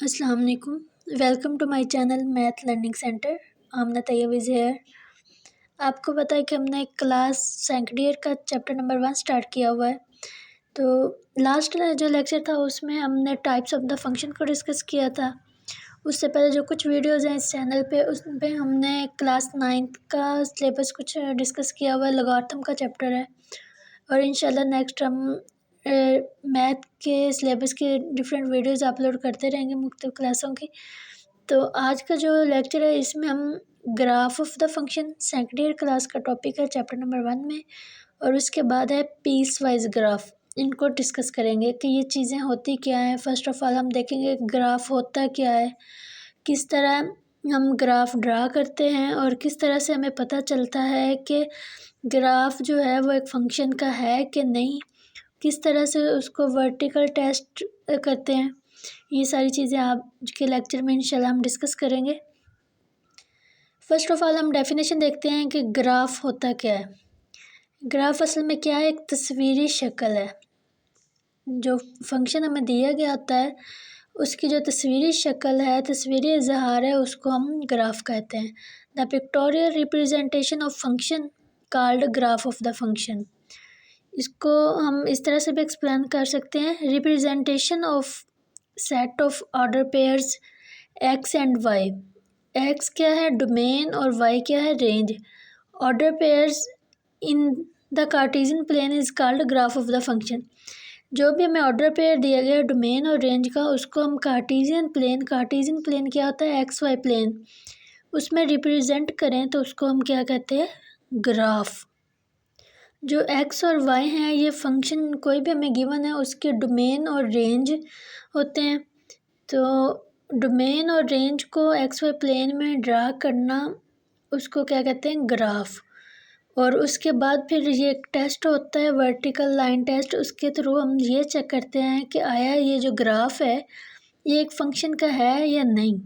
अस्सलाम वालेकुम। Welcome to my channel math learning centre. Amna Tayyab is here. आपको पता है कि हमने क्लास सेकंड ईयर का चैप्टर नंबर 1 स्टार्ट किया हुआ है। तो लास्ट जो लेक्चर था उसमें हमने टाइप्स ऑफ द फंक्शन को डिस्कस किया था। उससे पहले जो कुछ वीडियोज़ हैं इस चैनल पे उस पे हमने क्लास 9th का सिलेबस कुछ डिस्कस किया हुआ है। लॉगरिथम का चैप्टर है और इंशाल्लाह नेक्स्ट हम मैथ के सिलेबस के डिफरेंट वीडियोज़ अपलोड करते रहेंगे मुख्तलिफ क्लासों की। तो आज का जो लेक्चर है इसमें हम graph of the function second year class का टॉपिक है चैप्टर नंबर 1 में, और उसके बाद है पीस वाइज ग्राफ। इनको डिस्कस करेंगे कि ये चीज़ें होती क्या हैं। फर्स्ट ऑफ ऑल हम देखेंगे ग्राफ होता क्या है, किस तरह हम ग्राफ ड्रा करते हैं और किस तरह से हमें पता चलता है कि ग्राफ जो है वो एक फंक्शन का है कि नहीं, किस तरह से उसको वर्टिकल टेस्ट करते हैं। ये सारी चीज़ें आज के लेक्चर में इंशाल्लाह हम डिस्कस करेंगे। फर्स्ट ऑफ ऑल हम डेफिनेशन देखते हैं कि ग्राफ होता क्या है। ग्राफ असल में क्या है, एक तस्वीरी शक्ल है। जो फंक्शन हमें दिया गया होता है उसकी जो तस्वीरी शक्ल है, तस्वीरी इजहार है, उसको हम ग्राफ कहते हैं। The pictorial representation of function called graph of the function. इसको हम इस तरह से भी एक्सप्लेन कर सकते हैं, representation of set of order pairs x and y. X क्या है, डोमेन, और वाई क्या है, range. Order pairs in the cartesian plane is called graph of the function. जो भी हमें ऑर्डर पेयर दिया गया है डोमेन और रेंज का, उसको हम कार्टेशियन प्लेन क्या होता है, एक्स वाई प्लेन, उसमें रिप्रेजेंट करें तो उसको हम क्या कहते हैं, ग्राफ। जो एक्स और वाई हैं ये फंक्शन कोई भी हमें गिवन है उसके डोमेन और रेंज होते हैं। तो डोमेन और रेंज को एक्स वाई प्लेन में ड्रा करना उसको क्या कहते हैं, ग्राफ। और उसके बाद फिर ये एक टेस्ट होता है वर्टिकल लाइन टेस्ट, उसके थ्रू हम ये चेक करते हैं कि आया ये जो ग्राफ है ये एक फंक्शन का है या नहीं।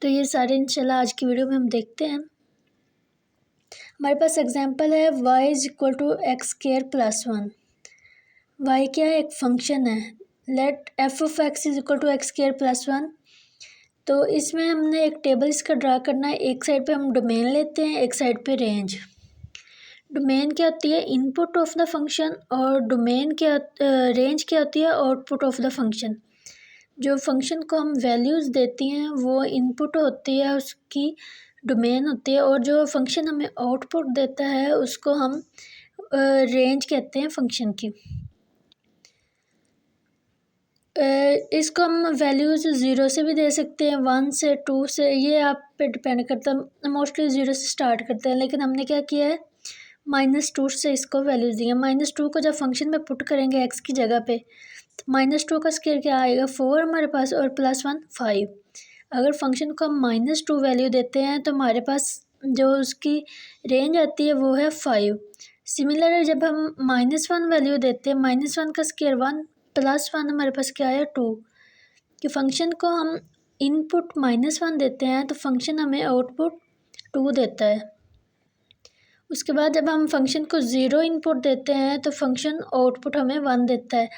तो ये सारे इंशाल्लाह आज की वीडियो में हम देखते हैं। हमारे पास एग्जांपल है y is equal to x square plus 1। Y क्या है, एक फंक्शन है। Let f of x is equal to x square plus 1। तो इसमें हमने एक टेबल इसका ड्रा करना है। एक साइड पे हम डोमेन लेते हैं, एक साइड पे रेंज। डोमेन क्या होती है, इनपुट ऑफ द फंक्शन, और डोमेन क्या रेंज क्या होती है, आउटपुट ऑफ द फंक्शन। जो फंक्शन को हम वैल्यूज़ देती हैं वो इनपुट होती है, उसकी डोमेन होती है, और जो फंक्शन हमें आउटपुट देता है उसको हम रेंज कहते हैं फंक्शन की। इसको हम वैल्यूज़ 0 से भी दे सकते हैं, 1 से, 2 से, ये आप पे डिपेंड करता है। मोस्टली 0 से स्टार्ट करते हैं, लेकिन हमने क्या किया है, -2 से इसको वैल्यूज़ दी है। -2 को जब फंक्शन में पुट करेंगे एक्स की जगह पे, तो -2 का स्क्वायर क्या आएगा, 4 हमारे पास, और +1 5। अगर फंक्शन को हम -2 वैल्यू देते हैं तो हमारे पास जो उसकी रेंज आती है वो है 5। सिमिलर जब हम -1 वैल्यू देते हैं, -1 का स्क्वायर 1, +1 हमारे पास क्या है 2। कि फंक्शन को हम इनपुट -1 देते हैं तो फंक्शन हमें आउटपुट 2 देता है। उसके बाद जब हम फंक्शन को 0 इनपुट देते हैं तो फंक्शन आउटपुट हमें 1 देता है।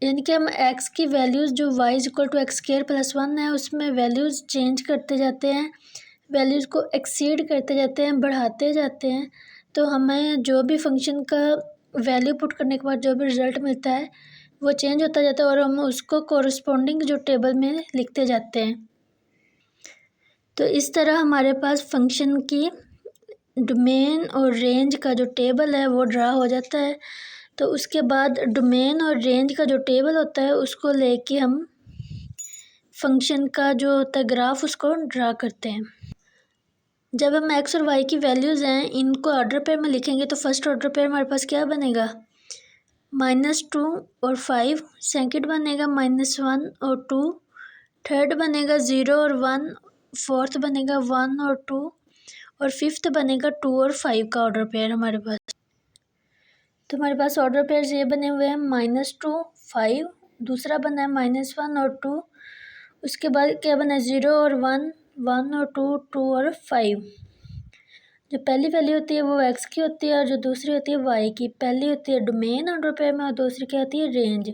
यानी कि हम एक्स की वैल्यूज़ जो y is equal to x square plus 1 है उसमें वैल्यूज़ चेंज करते जाते हैं, वैल्यूज़ को एक्सीड करते जाते हैं, बढ़ाते जाते हैं। तो हमें जो भी फंक्शन का वैल्यू पुट करने के बाद जो भी रिज़ल्ट मिलता है वो चेंज होता जाता है और हम उसको कोरस्पोंडिंग जो टेबल में लिखते जाते हैं। तो इस तरह हमारे पास फंक्शन की डोमेन और रेंज का जो टेबल है वो ड्रा हो जाता है। तो उसके बाद डोमेन और रेंज का जो टेबल होता है उसको लेके हम फंक्शन का जो होता है ग्राफ उसको ड्रा करते हैं। जब हम एक्स और वाई की वैल्यूज़ हैं इनको ऑर्डर पेयर में लिखेंगे तो फर्स्ट ऑर्डर पेयर हमारे पास क्या बनेगा, -2 और 5। सेकंड बनेगा -1 और 2। थर्ड बनेगा 0 और 1। फोर्थ बनेगा 1 और 2। और फिफ्थ बनेगा 2 और 5 का ऑर्डर पेयर हमारे पास। तो हमारे पास ऑर्डर पेयर्स ये बने हुए हैं, -2 5, दूसरा बना है -1 और 2। उसके बाद क्या बना है, 0 और 1, 1 और 2, 2 और 5। जो पहली वैल्यू होती है वो एक्स की होती है और जो दूसरी होती है वाई की। पहली होती है डोमेन ऑर्डर पेयर में और दूसरी क्या होती है, रेंज।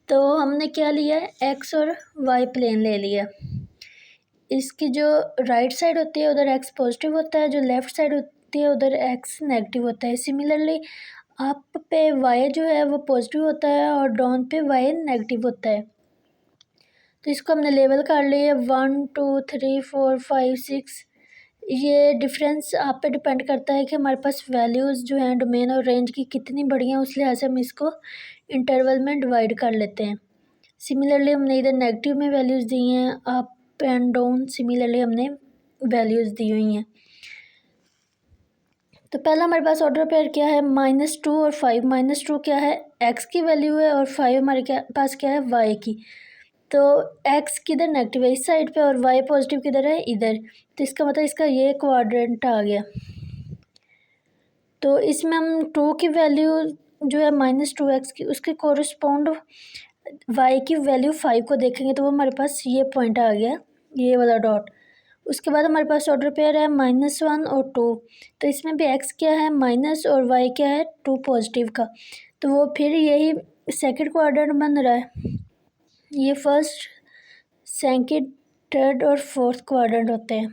तो हमने क्या लिया है, एक्स और वाई प्लेन ले लिया। इसकी जो राइट साइड होती है उधर एक्स पॉजिटिव होता है, जो लेफ़्ट साइड होती है उधर एक्स नेगेटिव होता है। सिमिलरली अप पे वाई जो है वो पॉजिटिव होता है और डाउन पे वाई नेगेटिव होता है। तो इसको हमने लेवल कर लिया 1 2 3 4 5 6। ये डिफरेंस आप पे डिपेंड करता है कि हमारे पास वैल्यूज़ जो हैं डोमेन और रेंज की कितनी बड़ी हैं, उस लिहाज से हम इसको इंटरवल में डिवाइड कर लेते हैं। सिमिलरली हमने इधर नेगेटिव में वैल्यूज़ दी हैं, अप एंड डाउन सिमिलरली हमने वैल्यूज़ दी हुई हैं। तो पहला हमारे पास ऑर्डर पेयर क्या है, -2 और 5। -2 क्या है, एक्स की वैल्यू है, और 5 हमारे पास क्या है, वाई की। तो एक्स किधर नेगेटिव है, इस साइड पे, और वाई पॉजिटिव किधर है, इधर। तो इसका मतलब इसका ये क्वाड्रेंट आ गया। तो इसमें हम 2 की वैल्यू जो है -2x की, उसके कोरिस्पोंड वाई की वैल्यू 5 को देखेंगे तो वो हमारे पास ये पॉइंट आ गया, ये वाला डॉट। उसके बाद हमारे पास ऑर्डर पेयर है -1 और 2। तो इसमें भी एक्स क्या है माइनस और वाई क्या है 2 पॉजिटिव का। तो वो फिर यही सेकंड क्वाड्रेंट बन रहा है। ये फर्स्ट, सेकंड, थर्ड और फोर्थ क्वाड्रेंट होते हैं।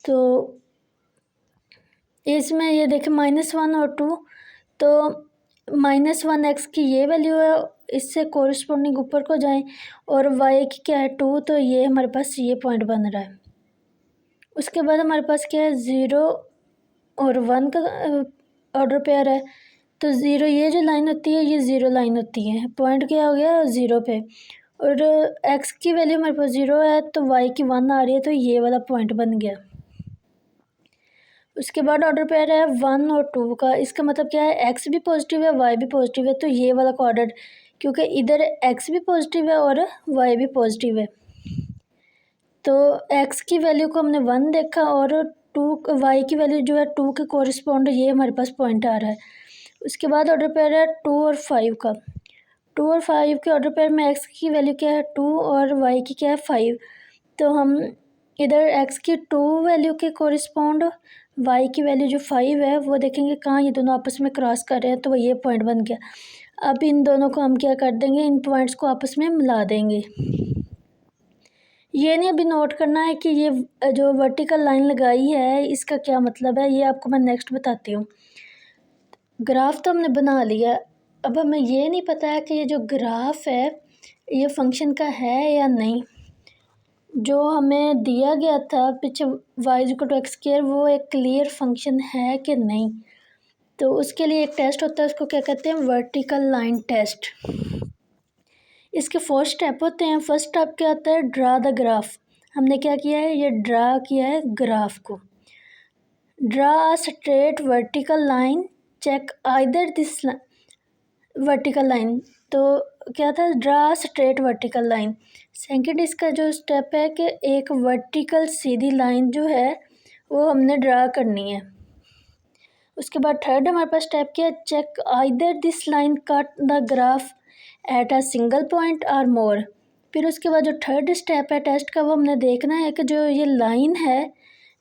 तो इसमें ये देखें -1 और 2, तो -1x की ये वैल्यू है, इससे कोरिस्पोंडिंग ऊपर को जाएं, और y की क्या है 2, तो ये हमारे पास ये पॉइंट बन रहा है। उसके बाद हमारे पास क्या है 0 और 1 का ऑर्डर पेयर है। तो 0 ये जो लाइन होती है ये 0 लाइन होती है, पॉइंट क्या हो गया 0 पे, और x की वैल्यू हमारे पास 0 है तो y की 1 आ रही है, तो ये वाला पॉइंट बन गया। उसके बाद ऑर्डर पेयर है 1 और 2 का। इसका मतलब क्या है, एक्स भी पॉजिटिव है वाई भी पॉजिटिव है, तो ये वाला क्वाड्रेंट, क्योंकि इधर एक्स भी पॉजिटिव है और वाई भी पॉजिटिव है, तो एक्स की वैल्यू को हमने 1 देखा, और 2 वाई की वैल्यू जो है 2 के कोरिस्पोंड ये हमारे पास पॉइंट आ रहा है। उसके बाद ऑर्डर पेयर है 2 और 5 का। 2 और 5 के ऑर्डर पेयर में एक्स की वैल्यू क्या है 2 और वाई की क्या है 5। तो हम इधर एक्स की 2 वैल्यू के कोरिस्पोंड वाई की वैल्यू जो 5 है वो देखेंगे कहाँ ये दोनों आपस में क्रॉस कर रहे हैं, तो वो ये पॉइंट बन गया। अब इन दोनों को हम क्या कर देंगे, इन पॉइंट्स को आपस में मिला देंगे। ये नहीं अभी नोट करना है कि ये जो वर्टिकल लाइन लगाई है इसका क्या मतलब है, ये आपको मैं नेक्स्ट बताती हूँ। ग्राफ तो हमने बना लिया, अब हमें ये नहीं पता है कि ये जो ग्राफ है ये फंक्शन का है या नहीं। जो हमें दिया गया था पीछे y=x², वो एक क्लियर फंक्शन है कि नहीं। तो उसके लिए एक टेस्ट होता है, उसको क्या कहते हैं, वर्टिकल लाइन टेस्ट। इसके 4 स्टेप होते हैं। फर्स्ट स्टेप क्या होता है, ड्रा द ग्राफ। हमने क्या किया है, ये ड्रा किया है ग्राफ को। Draw a straight vertical line, check either this vertical line. तो क्या था, draw straight vertical line. Second इसका जो स्टेप है कि एक वर्टिकल सीधी लाइन जो है वो हमने ड्रा करनी है। उसके बाद थर्ड हमारे पास स्टेप क्या है, check either this line cut the graph at a single point और मोर। फिर उसके बाद जो थर्ड स्टेप है टेस्ट का, वो हमने देखना है कि जो ये लाइन है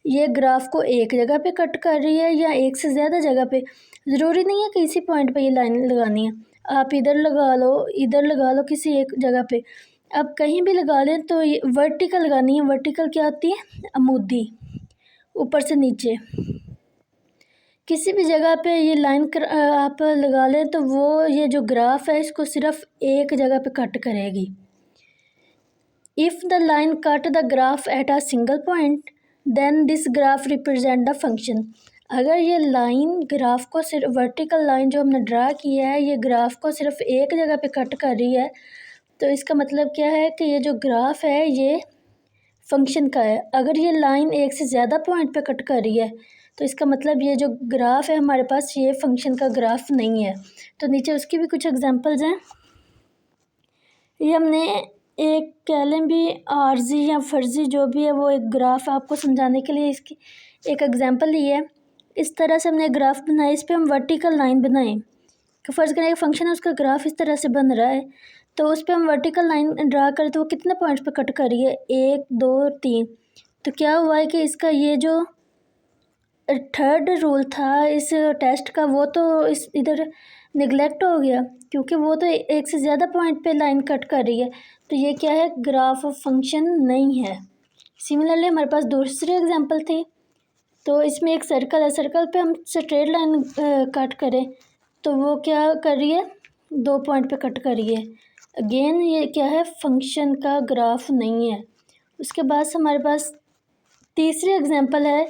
ये ग्राफ को एक जगह पे कट कर रही है या एक से ज़्यादा जगह पे। ज़रूरी नहीं है कि इसी पॉइंट पे ये लाइन लगानी है, आप इधर लगा लो, इधर लगा लो, किसी एक जगह पे आप कहीं भी लगा लें। तो ये वर्टिकल लगानी है। वर्टिकल क्या होती है, अमूदी, ऊपर से नीचे किसी भी जगह पे ये लाइन आप लगा लें तो वो ये जो ग्राफ है इसको सिर्फ एक जगह पे कट करेगी। If the line cut the graph at a single point then this graph represent the function. अगर ये लाइन ग्राफ को सिर्फ, वर्टिकल लाइन जो हमने ड्रा किया है ये ग्राफ को सिर्फ एक जगह पे कट कर रही है, तो इसका मतलब क्या है कि ये जो ग्राफ है ये फंक्शन का है। अगर ये लाइन एक से ज़्यादा पॉइंट पे कट कर रही है तो इसका मतलब ये जो ग्राफ है हमारे पास ये फंक्शन का ग्राफ नहीं है। तो नीचे उसकी भी कुछ एग्जांपल्स हैं। ये हमने एक कह लें भी आर्जी या फर्जी जो भी है वो एक ग्राफ आपको समझाने के लिए इसकी एक एग्जांपल ली है। इस तरह से हमने ग्राफ बनाया, इस पर हम वर्टिकल लाइन बनाएं कि फ़र्ज़ करें एक फंक्शन है उसका ग्राफ इस तरह से बन रहा है, तो उस पर हम वर्टिकल लाइन ड्रा करें तो वो कितने पॉइंट्स पे कट कर रही है, 1 2 3। तो क्या हुआ है कि इसका ये जो थर्ड रूल था इस टेस्ट का वो तो इस इधर निगलेक्ट हो गया, क्योंकि वो तो एक से ज़्यादा पॉइंट पे लाइन कट कर रही है, तो ये क्या है, ग्राफ ऑफ फंक्शन नहीं है। सिमिलरली हमारे पास दूसरी एग्जांपल थी, तो इसमें एक सर्कल है, सर्कल पे हम स्ट्रेट लाइन कट करें तो वो क्या कर रही है, 2 पॉइंट पे कट कर रही है। अगेन ये क्या है, फंक्शन का ग्राफ नहीं है। उसके बाद हमारे पास तीसरी एग्जांपल है,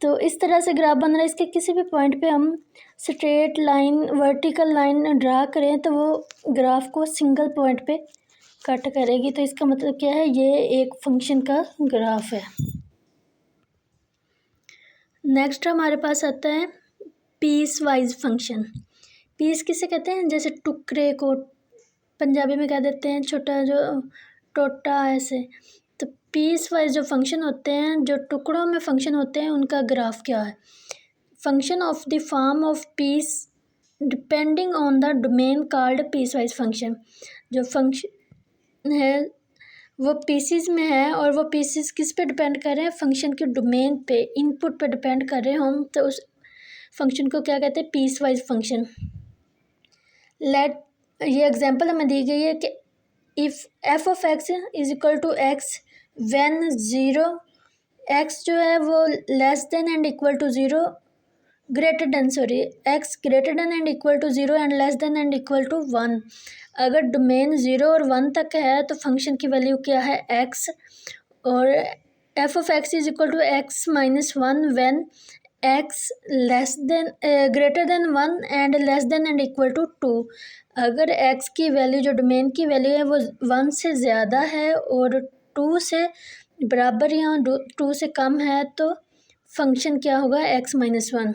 तो इस तरह से ग्राफ बन रहा है, इसके किसी भी पॉइंट पे हम straight line vertical line draw करें तो वो ग्राफ को सिंगल पॉइंट पे कट करेगी, तो इसका मतलब क्या है, ये एक फंक्शन का ग्राफ है। नेक्स्ट हमारे पास आता है पीस वाइज फंक्शन। पीस किसे कहते हैं, जैसे टुकड़े को पंजाबी में कह देते हैं छोटा, जो टोटा, ऐसे। तो पीस वाइज जो फंक्शन होते हैं, जो टुकड़ों में फंक्शन होते हैं, उनका ग्राफ क्या है। Function of the form of piece depending on the domain called piece wise function. जो फंक्शन है वो पीसीज में है, और वो पीसीज किस पे डिपेंड कर रहे हैं, फंक्शन के डोमेन पे, इनपुट पे डिपेंड कर रहे हैं हम, तो उस फंक्शन को क्या कहते हैं, पीस वाइज फंक्शन। ये एग्जांपल हमें दी गई है कि if f of x is equal to x when zero, x जो है वो less than and equal to zero, greater than, sorry, x greater than and equal to zero and less than and equal to 1। अगर domain 0 और 1 तक है तो function की value क्या है, एक्स, और f of x is equal to x minus 1 when x less than greater than 1 and less than and equal to 2। अगर एक्स की वैल्यू, जो डोमेन की वैल्यू है, वो 1 से ज़्यादा है और 2 से बराबर या 2 से कम है, तो फंक्शन क्या होगा, एक्स माइनस 1।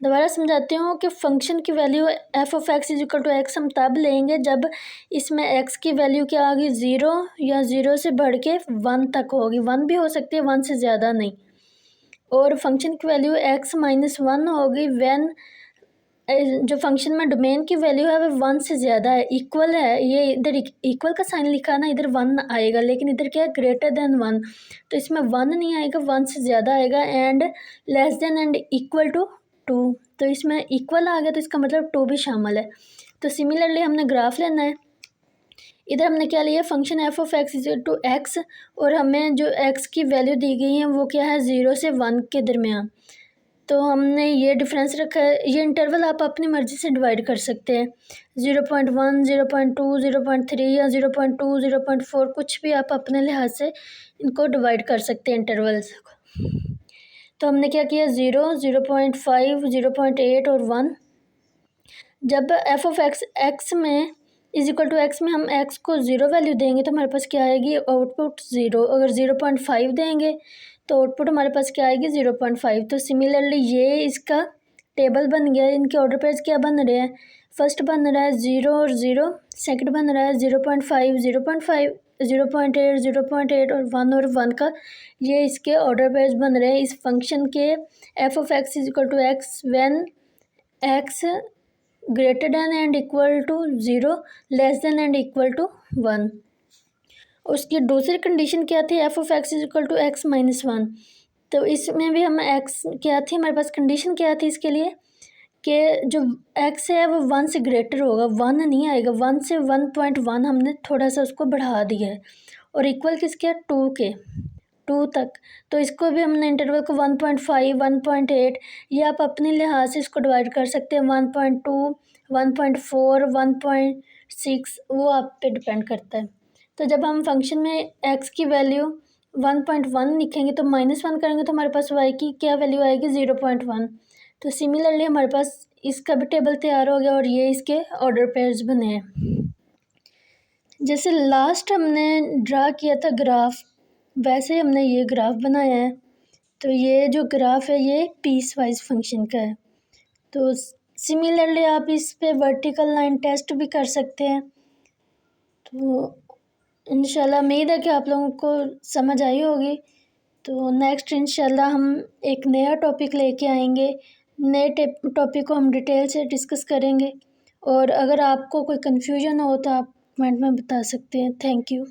दोबारा समझाती हूँ कि फंक्शन की value f of x is equal to x हम तब लेंगे जब इसमें एक्स की वैल्यू क्या होगी, 0 या 0 से बढ़ के 1 तक होगी, 1 भी हो सकती है, 1 से ज़्यादा नहीं। और फंक्शन की वैल्यू एक्स माइनस 1 होगी व्हेन जो फंक्शन में डोमेन की वैल्यू है वो 1 से ज़्यादा है, इक्वल है, ये इधर इक्वल का साइन लिखा ना, इधर 1 आएगा, लेकिन इधर क्या है, ग्रेटर देन 1, तो इसमें 1 नहीं आएगा, 1 से ज़्यादा आएगा, and less than and equal to 2, तो इसमें इक्वल आ गया, तो इसका मतलब 2 भी शामिल है। तो सिमिलरली हमने ग्राफ लेना है, इधर हमने क्या लिया, function f of x is to x, और हमें जो एक्स की वैल्यू दी गई है वो क्या है, 0 से 1 के दरमियान, तो हमने ये डिफरेंस रखा है। ये इंटरवल आप अपनी मर्ज़ी से डिवाइड कर सकते हैं, 0.1, 0.2, 0.3 या 0.2, 0.4, कुछ भी आप अपने लिहाज से इनको डिवाइड कर सकते हैं इंटरवल्स को। तो हमने क्या किया, 0, 0.5, 0.8 और 1। जब एफ ऑफ एक्स में इज इक्वल टू एक्स में हम एक्स को 0 वैल्यू देंगे तो हमारे पास क्या आएगी, आउटपुट 0। अगर 0.5 देंगे तो आउटपुट हमारे पास क्या आएगी, 0.5। तो सिमिलरली ये इसका टेबल बन गया, इनके ऑर्डर पेज क्या बन रहे हैं, फर्स्ट बन रहा है 0 और 0, सेकंड बन रहा है 0.5, 0.5, 0.8, 0.8 और 1 और 1 का, ये इसके ऑर्डर पेज बन रहे हैं इस फंक्शन के f of x is equal to x when x greater than and equal to 0, less than and equal to 1। उसकी दूसरी कंडीशन क्या थी, f of x is equal to x minus 1। तो इसमें भी हम एक्स क्या थी, हमारे पास कंडीशन क्या थी इसके लिए, कि जो एक्स है वो 1 से ग्रेटर होगा, 1 नहीं आएगा, 1 से 1.1 हमने थोड़ा सा उसको बढ़ा दिया है, और इक्वल किसके, 2 के, 2 तक। तो इसको भी हमने इंटरवल को 1.5, 1.8, ये आप अपने लिहाज से इसको डिवाइड कर सकते हैं, 1.2, 1.4, 1.6, वो आप पे डिपेंड करता है। तो जब हम फंक्शन में एक्स की वैल्यू 1.1 लिखेंगे तो -1 करेंगे तो हमारे पास वाई की क्या वैल्यू आएगी, 0.1। तो सिमिलरली हमारे पास इसका भी टेबल तैयार हो गया और ये इसके ऑर्डर पेयर्स बने हैं। जैसे लास्ट हमने ड्रा किया था ग्राफ, वैसे हमने ये ग्राफ बनाया है। तो ये जो ग्राफ है ये पीस वाइज फंक्शन का है। तो सिमिलरली आप इस पे वर्टिकल लाइन टेस्ट भी कर सकते हैं। तो इंशाल्लाह उम्मीद है कि आप लोगों को समझ आई होगी। तो नेक्स्ट इंशाल्लाह हम एक नया टॉपिक लेके आएंगे, नए टॉपिक को हम डिटेल से डिस्कस करेंगे। और अगर आपको कोई कन्फ्यूजन हो तो आप कमेंट में बता सकते हैं। Thank you.